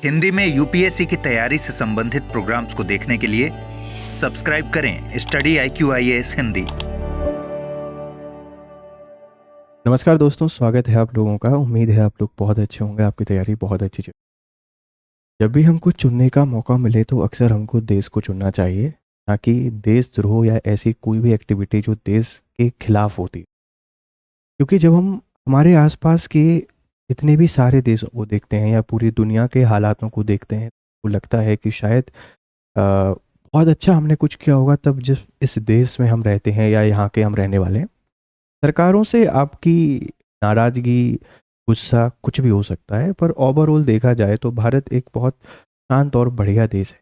हिंदी में यूपीएससी की तैयारी से संबंधित प्रोग्राम्स को देखने के लिए सब्सक्राइब करें स्टडी IQ IAS हिंदी। नमस्कार दोस्तों, स्वागत है आप लोगों का। उम्मीद है आप लोग बहुत अच्छे होंगे, आपकी तैयारी बहुत अच्छी चल। जब भी हमको चुनने का मौका मिले तो अक्सर हमको देश को चुनना चाहिए, ना कि देशद्रोह या ऐसी कोई भी एक्टिविटी जो देश के खिलाफ होती। क्योंकि जब हम हमारे आसपास के जितने भी सारे देशों को देखते हैं या पूरी दुनिया के हालातों को देखते हैं तो लगता है कि शायद बहुत अच्छा हमने कुछ किया होगा तब जिस इस देश में हम रहते हैं या यहाँ के हम रहने वाले हैं। सरकारों से आपकी नाराज़गी, गुस्सा कुछ भी हो सकता है, पर ओवरऑल देखा जाए तो भारत एक बहुत शांत और बढ़िया देश है।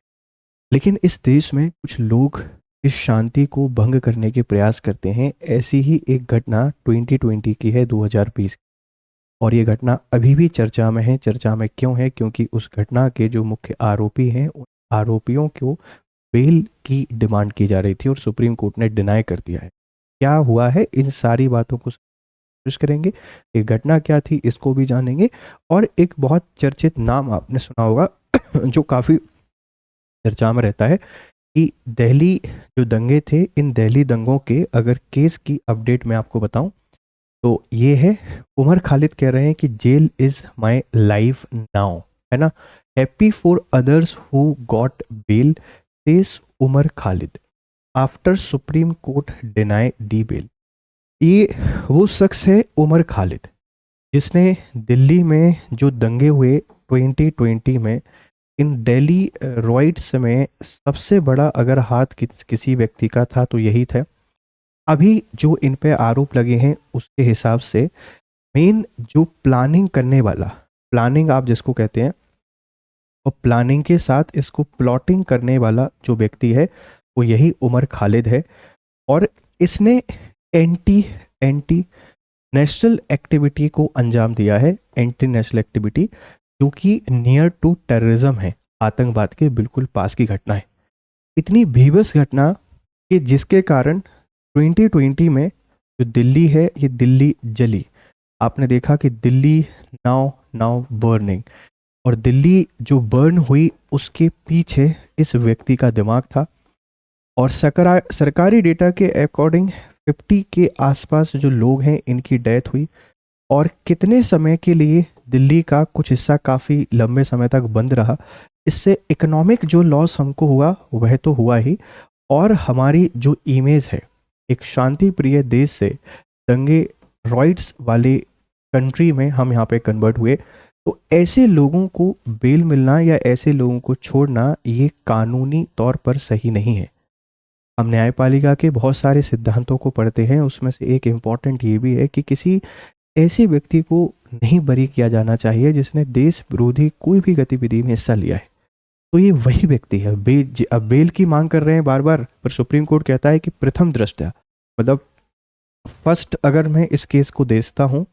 लेकिन इस देश में कुछ लोग इस शांति को भंग करने के प्रयास करते हैं। ऐसी ही एक घटना 2020 की है, 2020 की। और ये घटना अभी भी चर्चा में है। चर्चा में क्यों है? क्योंकि उस घटना के जो मुख्य आरोपी हैं, उन आरोपियों को बेल की डिमांड की जा रही थी और सुप्रीम कोर्ट ने डिनाई कर दिया है। क्या हुआ है, इन सारी बातों को कोशिश करेंगे। ये घटना क्या थी इसको भी जानेंगे। और एक बहुत चर्चित नाम आपने सुना होगा जो काफ़ी चर्चा में रहता है कि दिल्ली जो दंगे थे, इन दिल्ली दंगों के अगर केस की अपडेट मैं आपको बताऊं तो ये है। उमर खालिद कह रहे हैं कि jail is my life now, है ना। Happy for others who got bail, says Umar Khalid after Supreme Court deny the bail. ये वो शख्स है उमर खालिद जिसने दिल्ली में जो दंगे हुए 2020 में, इन दिल्ली रॉयट्स में सबसे बड़ा अगर हाथ किसी व्यक्ति का था तो यही था। अभी जो इन पे आरोप लगे हैं उसके हिसाब से मेन जो प्लानिंग करने वाला, प्लानिंग आप जिसको कहते हैं, और प्लानिंग के साथ इसको प्लॉटिंग करने वाला जो व्यक्ति है वो यही उमर खालिद है। और इसने एंटी एंटी नेशनल एक्टिविटी को अंजाम दिया है। एंटी नेशनल एक्टिविटी जो कि नियर टू टेररिज्म है, आतंकवाद के बिल्कुल पास की घटना है। इतनी भीभत्स घटना कि जिसके कारण 2020 में जो दिल्ली है ये दिल्ली जली। आपने देखा कि दिल्ली नाउ नाउ बर्निंग, और दिल्ली जो बर्न हुई उसके पीछे इस व्यक्ति का दिमाग था। और सरकारी डेटा के अकॉर्डिंग 50 के आसपास जो लोग हैं इनकी डेथ हुई। और कितने समय के लिए दिल्ली का कुछ हिस्सा काफ़ी लंबे समय तक बंद रहा। इससे इकोनॉमिक जो लॉस हमको हुआ वह तो हुआ ही, और हमारी जो इमेज है एक शांति प्रिय देश से दंगे रॉइट्स वाले कंट्री में हम यहाँ पे कन्वर्ट हुए। तो ऐसे लोगों को बेल मिलना या ऐसे लोगों को छोड़ना ये कानूनी तौर पर सही नहीं है। हम न्यायपालिका के बहुत सारे सिद्धांतों को पढ़ते हैं, उसमें से एक इम्पॉर्टेंट ये भी है कि किसी ऐसे व्यक्ति को नहीं बरी किया जाना चाहिए जिसने देश विरोधी कोई भी गतिविधि में हिस्सा लिया है। तो ये वही व्यक्ति है। अब बेल की मांग कर रहे हैं बार बार, पर सुप्रीम कोर्ट कहता है कि प्रथम दृष्टया, मतलब फर्स्ट अगर मैं इस केस को देखता हूँ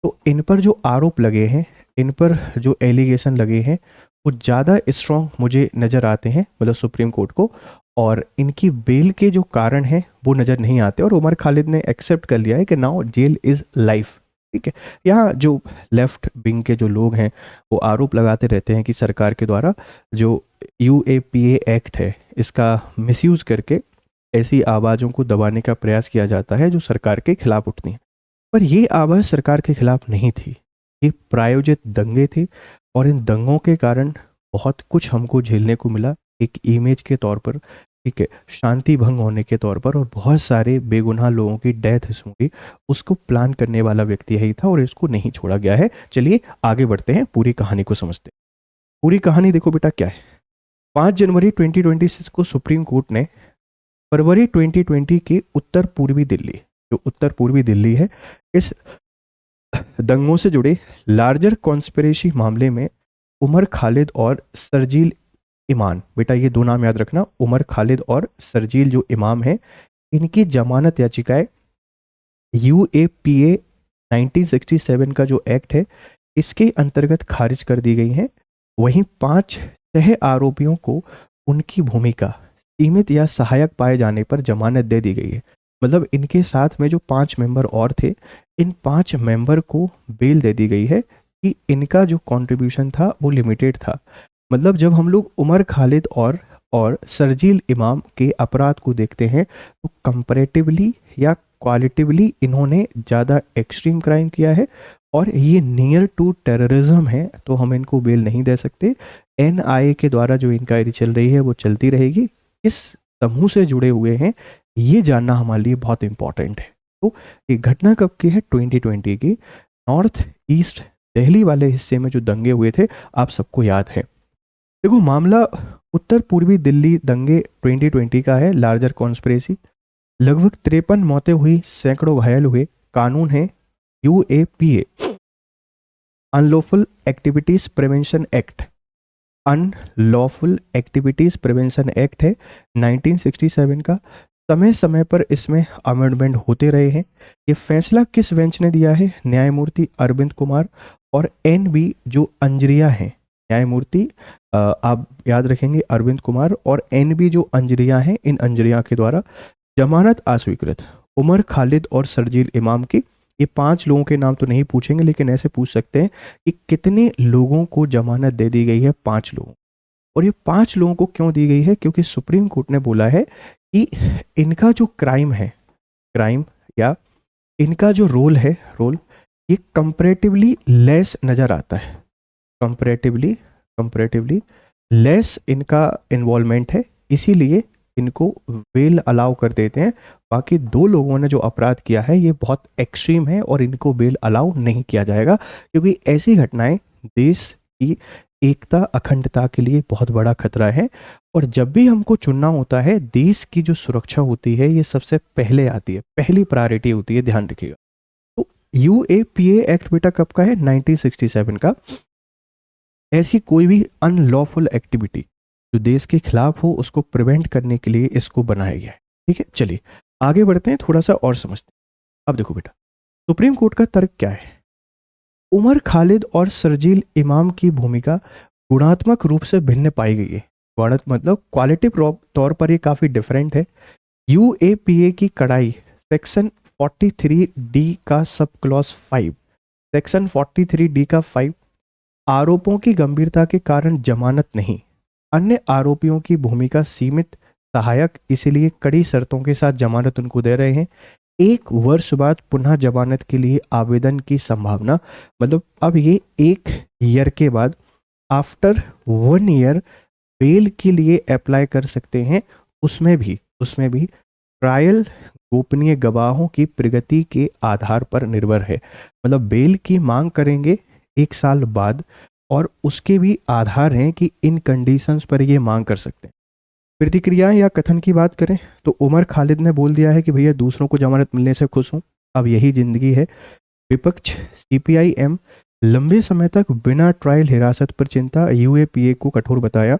तो इन पर जो आरोप लगे हैं, इन पर जो एलिगेशन लगे हैं वो ज़्यादा स्ट्रॉन्ग मुझे नज़र आते हैं, मतलब सुप्रीम कोर्ट को। और इनकी बेल के जो कारण हैं वो नज़र नहीं आते। और उमर खालिद ने एक्सेप्ट कर लिया है कि नाउ जेल इज़ लाइफ। ठीक है। यहाँ जो लेफ्ट विंग के जो लोग हैं वो आरोप लगाते रहते हैं कि सरकार के द्वारा जो UAPA एक्ट है इसका मिसयूज़ करके ऐसी आवाज़ों को दबाने का प्रयास किया जाता है जो सरकार के खिलाफ उठती हैं। पर ये आवाज़ सरकार के खिलाफ नहीं थी, ये प्रायोजित दंगे थे। और इन दंगों के कारण बहुत कुछ हमको झेलने को मिला, एक इमेज के तौर पर, ठीक है, शांति भंग होने के तौर पर, और बहुत सारे बेगुनाह लोगों की डेथ हुई। उसको प्लान करने वाला व्यक्ति यही था और इसको नहीं छोड़ा गया है। चलिए आगे बढ़ते हैं, पूरी कहानी को समझते हैं। पूरी कहानी देखो बेटा क्या है। 5 जनवरी 2026 को सुप्रीम कोर्ट ने फरवरी 2020 के उत्तर पूर्वी दिल्ली, जो उत्तर पूर्वी दिल्ली है, इस दंगों से जुड़े लार्जर कॉन्स्पिरेसी मामले में उमर खालिद और सरजील इमान, बेटा ये दो नाम याद रखना, उमर खालिद और सरजील जो इमाम है, इनकी जमानत याचिकाएं UAPA 1967 का जो एक्ट है इसके अंतर्गत खारिज कर दी गई हैं। वहीं 5 सह आरोपियों को उनकी भूमिका सीमित या सहायक पाए जाने पर जमानत दे दी गई है। मतलब इनके साथ में जो 5 मेंबर और थे, इन 5 मेंबर को बेल दे दी गई है कि इनका जो कंट्रीब्यूशन था वो लिमिटेड था। मतलब जब हम लोग उमर खालिद और शर्जील इमाम के अपराध को देखते हैं तो कंपैरेटिवली या क्वालिटिवली इन्होंने ज़्यादा एक्सट्रीम क्राइम किया है और ये नियर टू टेररिज्म है, तो हम इनको बेल नहीं दे सकते। एनआईए के द्वारा जो इंक्वायरी चल रही है वो चलती रहेगी। किस समूह से जुड़े हुए हैं ये जानना हमारे लिए बहुत इंपॉर्टेंट है। तो ये घटना कब की है? 2020 की। नॉर्थ ईस्ट दिल्ली वाले हिस्से में जो दंगे हुए थे आप सबको याद है। देखो मामला उत्तर पूर्वी दिल्ली दंगे 2020 का है। लार्जर कॉन्स्पिरेसी, लगभग 53 मौतें हुई, सैकड़ों घायल हुए। कानून है UAPA, unlawful activities prevention act. Unlawful activities prevention act है 1967 का। समय समय पर इसमें अमेंडमेंट होते रहे हैं। ये फैसला किस बेंच ने दिया है? न्यायमूर्ति अरविंद कुमार और एनबी जो अंजरिया हैं। न्यायमूर्ति आप याद रखेंगे अरविंद कुमार और एनबी जो अंजरिया हैं, इन अंजरिया के द्वारा जमानत अस्वीकृत उमर खालिद और शर्जील इमाम की। ये 5 लोगों के नाम तो नहीं पूछेंगे लेकिन ऐसे पूछ सकते हैं कि कितने लोगों को जमानत दे दी गई है? 5 लोगों। और ये 5 लोगों को क्यों दी गई है? क्योंकि सुप्रीम कोर्ट ने बोला है कि इनका जो क्राइम है, क्राइम या इनका जो रोल है, रोल ये कंपैरेटिवली लेस नज़र आता है। कंपैरेटिवली लेस इनका इन्वॉल्वमेंट है, इसीलिए इनको बेल अलाउ कर देते हैं। बाकी 2 लोगों ने जो अपराध किया है ये बहुत एक्सट्रीम है और इनको बेल अलाउ नहीं किया जाएगा, क्योंकि ऐसी घटनाएं देश की एकता अखंडता के लिए बहुत बड़ा खतरा है। और जब भी हमको चुनना होता है, देश की जो सुरक्षा होती है ये सबसे पहले आती है, पहली प्रायोरिटी होती है, ध्यान रखिएगा। तो यूएपीए एक्ट बेटा कब का है? 1967 का। ऐसी कोई भी अनलॉफुल एक्टिविटी जो देश के खिलाफ हो उसको प्रिवेंट करने के लिए इसको बनाया गया है। ठीक है, चलिए आगे बढ़ते हैं, थोड़ा सा और समझते हैं। अब देखो बेटा, सुप्रीम कोर्ट का तर्क क्या है? उमर खालिद और शर्जील इमाम की भूमिका गुणात्मक रूप से भिन्न पाई गई है। मतलब क्वालिटिव तौर पर ये काफ़ी डिफरेंट है। यूएपीए की कड़ाई सेक्शन 43D का सब क्लॉज 5, सेक्शन 43D का 5, आरोपों की गंभीरता के कारण जमानत नहीं, अन्य आरोपियों की भूमिका सीमित सहायक, इसलिए कड़ी शर्तों के साथ जमानत उनको दे रहे हैं। 1 वर्ष बाद पुनः जमानत के लिए आवेदन की संभावना, मतलब अब ये 1 ईयर के बाद आफ्टर 1 ईयर बेल के लिए अप्लाई कर सकते हैं। उसमें भी ट्रायल गोपनीय गवाहों की प्रगति के आधार पर निर्भर है। मतलब बेल की मांग करेंगे 1 साल बाद और उसके भी आधार हैं कि इन कंडीशंस पर ये मांग कर सकते हैं। प्रतिक्रिया या कथन की बात करें तो उमर खालिद ने बोल दिया है कि भैया दूसरों को जमानत मिलने से खुश हूं, अब यही जिंदगी है। विपक्ष सीपीआईएम लंबे समय तक बिना ट्रायल हिरासत पर चिंता, यूएपीए को कठोर बताया।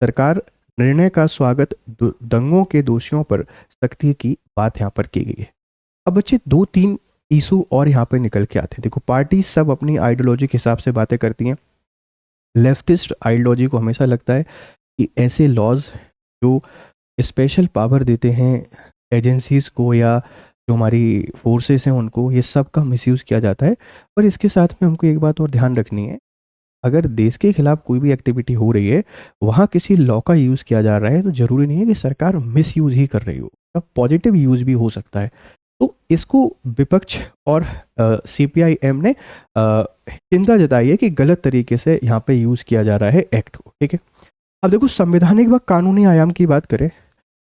सरकार निर्णय का स्वागत, दंगों के दोषियों पर सख्ती की बात यहाँ पर की गई है। अब बच्चे 2-3 इशू और यहाँ पे निकल के आते हैं। देखो पार्टी सब अपनी आइडियोलॉजी के हिसाब से बातें करती हैं। लेफ्टिस्ट आइडियोलॉजी को हमेशा लगता है कि ऐसे लॉज जो स्पेशल पावर देते हैं एजेंसीज को या जो हमारी फोर्सेस हैं उनको, ये सब का मिसयूज़ किया जाता है। पर इसके साथ में हमको एक बात और ध्यान रखनी है, अगर देश के खिलाफ कोई भी एक्टिविटी हो रही है, वहाँ किसी लॉ का यूज़ किया जा रहा है, तो ज़रूरी नहीं है कि सरकार मिसयूज़ ही कर रही हो, पॉजिटिव यूज़ भी हो सकता है। तो इसको विपक्ष और सीपीआईएम ने चिंता जताई है कि गलत तरीके से यहाँ पे यूज़ किया जा रहा है एक्ट को। ठीक है, अब देखो संवैधानिक व कानूनी आयाम की बात करें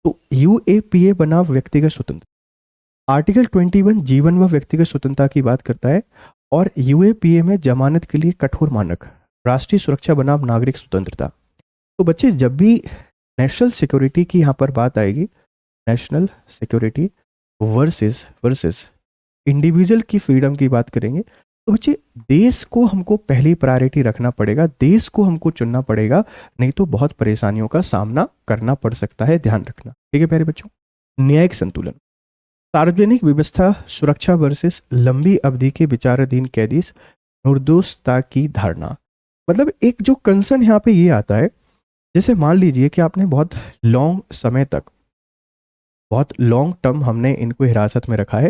तो यूएपीए बना व्यक्तिगत स्वतंत्र, आर्टिकल 21 जीवन व व्यक्तिगत स्वतंत्रता की बात करता है और यूएपीए में जमानत के लिए कठोर मानक, राष्ट्रीय सुरक्षा बनाम नागरिक स्वतंत्रता। तो बच्चे जब भी नेशनल सिक्योरिटी की यहाँ पर बात आएगी, नेशनल सिक्योरिटी वर्सेस इंडिविजुअल की फ्रीडम की बात करेंगे, तो बच्चे देश को हमको पहली प्रायोरिटी रखना पड़ेगा, देश को हमको चुनना पड़ेगा, नहीं तो बहुत परेशानियों का सामना करना पड़ सकता है, ध्यान रखना। ठीक है प्यारे बच्चों, न्यायिक संतुलन, सार्वजनिक व्यवस्था सुरक्षा वर्सेस लंबी अवधि के विचाराधीन कैदी निर्दोषता की धारणा। मतलब एक जो कंसर्न यहाँ पे ये आता है, जैसे मान लीजिए कि आपने बहुत लॉन्ग समय तक, बहुत लॉन्ग टर्म हमने इनको हिरासत में रखा है,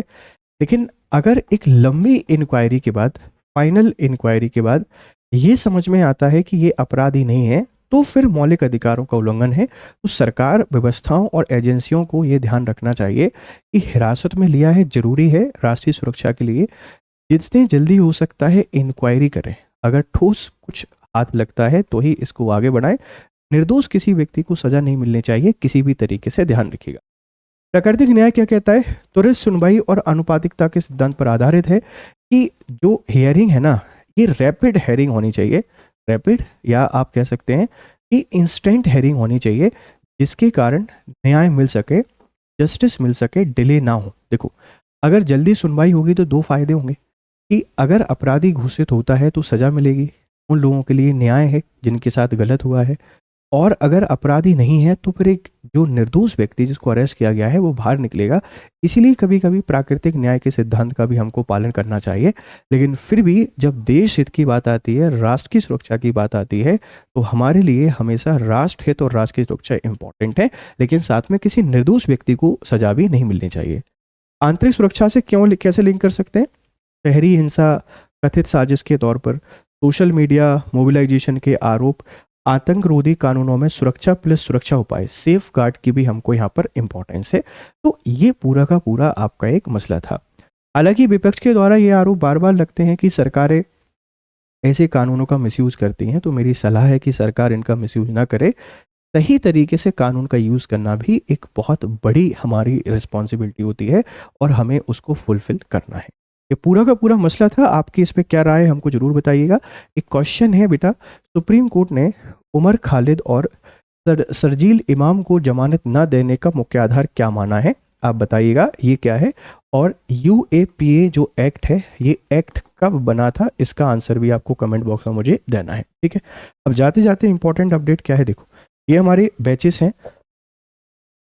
लेकिन अगर एक लंबी इंक्वायरी के बाद, फाइनल इंक्वायरी के बाद ये समझ में आता है कि ये अपराधी नहीं है, तो फिर मौलिक अधिकारों का उल्लंघन है। तो सरकार, व्यवस्थाओं और एजेंसियों को ये ध्यान रखना चाहिए कि हिरासत में लिया है ज़रूरी है राष्ट्रीय सुरक्षा के लिए, जितने जल्दी हो सकता है इंक्वायरी करें, अगर ठोस कुछ हाथ लगता है तो ही इसको आगे बढ़ाएं। निर्दोष किसी व्यक्ति को सजा नहीं मिलनी चाहिए किसी भी तरीके से, ध्यान रखिएगा। प्राकृतिक न्याय क्या कहता है? त्वरित सुनवाई और अनुपातिकता के सिद्धांत पर आधारित है कि जो हियरिंग है ना, ये रैपिड हियरिंग होनी चाहिए। रैपिड, या आप कह सकते हैं कि इंस्टेंट हियरिंग होनी चाहिए, जिसके कारण न्याय मिल सके, जस्टिस मिल सके, डिले ना हो। देखो, अगर जल्दी सुनवाई होगी तो दो फायदे होंगे कि अगर अपराधी घूसित होता है तो सजा मिलेगी, उन लोगों के लिए न्याय है जिनके साथ गलत हुआ है, और अगर अपराधी नहीं है तो फिर एक जो निर्दोष व्यक्ति जिसको अरेस्ट किया गया है वो बाहर निकलेगा। इसीलिए कभी कभी प्राकृतिक न्याय के सिद्धांत का भी हमको पालन करना चाहिए। लेकिन फिर भी जब देश हित की बात आती है, राष्ट्र की सुरक्षा की बात आती है, तो हमारे लिए हमेशा राष्ट्र हित और राष्ट्र की सुरक्षा इंपॉर्टेंट है, लेकिन साथ में किसी निर्दोष व्यक्ति को सजा भी नहीं मिलनी चाहिए। आंतरिक सुरक्षा से कैसे लिंक कर सकते हैं? शहरी हिंसा, कथित साजिश के तौर पर, सोशल मीडिया मोबिलाइजेशन के आरोप, आतंक रोधी कानूनों में सुरक्षा प्लस सुरक्षा उपाय, सेफ गार्ड की भी हमको यहाँ पर इंपॉर्टेंस है। तो ये पूरा का पूरा आपका एक मसला था। हालांकि विपक्ष के द्वारा ये आरोप बार बार लगते हैं कि सरकारें ऐसे कानूनों का मिसयूज करती हैं, तो मेरी सलाह है कि सरकार इनका मिसयूज ना करे। सही तरीके से कानून का यूज करना भी एक बहुत बड़ी हमारी रिस्पॉन्सिबिलिटी होती है और हमें उसको फुलफिल करना है। ये पूरा का पूरा मसला था। आपकी इस पे क्या राय है हमको जरूर बताइएगा। एक क्वेश्चन है बेटा, सुप्रीम कोर्ट ने उमर खालिद और सरजील इमाम को जमानत न देने का मुख्य आधार क्या माना है? आप बताइएगा ये क्या है। और UAPA जो एक्ट है, ये एक्ट कब बना था? इसका आंसर भी आपको कमेंट बॉक्स में मुझे देना है, ठीक है। अब जाते जाते इंपॉर्टेंट अपडेट क्या है, देखो, ये हमारे बैचेस हैं।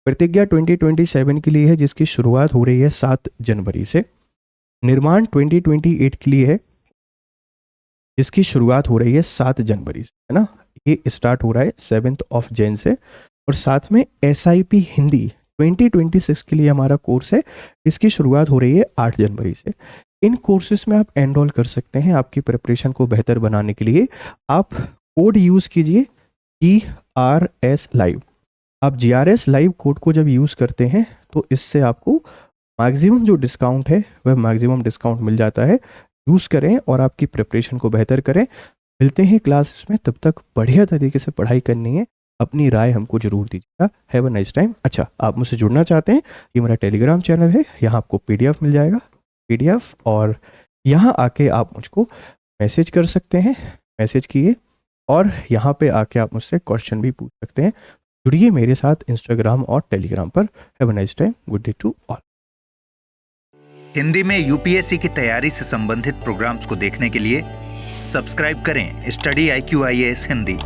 प्रतिज्ञा 2027 के लिए है, जिसकी शुरुआत हो रही है 7 जनवरी से। निर्माण 2028 के लिए है, जिसकी शुरुआत हो रही है 7 जनवरी से, है ना। ये स्टार्ट हो रहा है 7 जनवरी से। और साथ में SIP हिंदी 2026 के लिए हमारा कोर्स है, इसकी शुरुआत हो रही है 8 जनवरी से। इन कोर्सेज में आप एनरोल कर सकते हैं आपकी प्रिपरेशन को बेहतर बनाने के लिए। आप कोड यूज़ कीजिए GRS लाइव। आप GRS लाइव कोड को जब यूज़ करते हैं तो इससे आपको मैक्सिमम जो डिस्काउंट है वह मैक्सिमम डिस्काउंट मिल जाता है। यूज़ करें और आपकी प्रिपरेशन को बेहतर करें। मिलते हैं क्लास में, तब तक बढ़िया तरीके से पढ़ाई करनी है। अपनी राय हमको जरूर दीजिएगा। Have a nice time. अच्छा, आप मुझसे जुड़ना चाहते हैं, ये मेरा टेलीग्राम चैनल है, यहाँ आपको PDF मिल जाएगा, PDF, और यहाँ आके आप मुझको मैसेज कर सकते हैं। मैसेज किए और यहाँ पे आके आप मुझसे क्वेश्चन भी पूछ सकते हैं। जुड़िए मेरे साथ इंस्टाग्राम और टेलीग्राम पर। Have a nice time. Good day to all. Hindi में UPSC की तैयारी से संबंधित प्रोग्राम्स को देखने के लिए सब्सक्राइब करें स्टडी IQ IAS हिंदी।